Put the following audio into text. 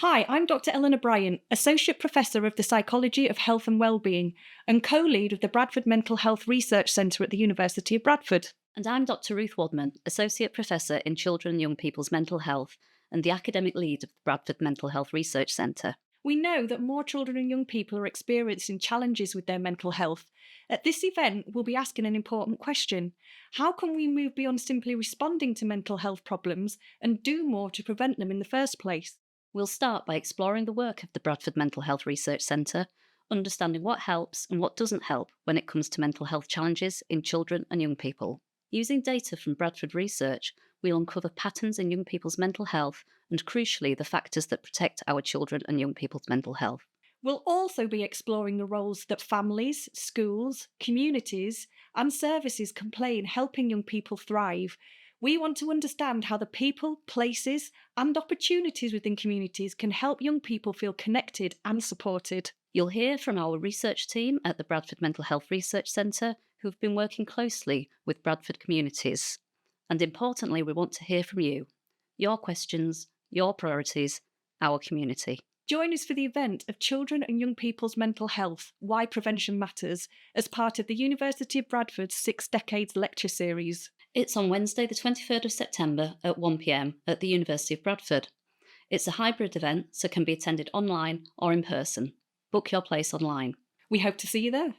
Hi, I'm Dr. Eleanor Bryant, Associate Professor of the Psychology of Health and Wellbeing and co-lead of the Bradford Mental Health Research Centre at the University of Bradford. And I'm Dr. Ruth Wadman, Associate Professor in Children and Young People's Mental Health and the Academic Lead of the Bradford Mental Health Research Centre. We know that more children and young people are experiencing challenges with their mental health. At this event, we'll be asking an important question. How can we move beyond simply responding to mental health problems and do more to prevent them in the first place? We'll start by exploring the work of the Bradford Mental Health Research Centre, understanding what helps and what doesn't help when it comes to mental health challenges in children and young people. Using data from Bradford Research, we'll uncover patterns in young people's mental health and, crucially, the factors that protect our children and young people's mental health. We'll also be exploring the roles that families, schools, communities, and services can play in helping young people thrive. We want to understand how the people, places, and opportunities within communities can help young people feel connected and supported. You'll hear from our research team at the Bradford Mental Health Research Centre who have been working closely with Bradford communities. And importantly, we want to hear from you, your questions, your priorities, our community. Join us for the event of Children and Young People's Mental Health, Why Prevention Matters, as part of the University of Bradford's 6 Decades lecture series. It's on Wednesday the 23rd of September at 1 p.m. at the University of Bradford. It's a hybrid event, so can be attended online or in person. Book your place online. We hope to see you there.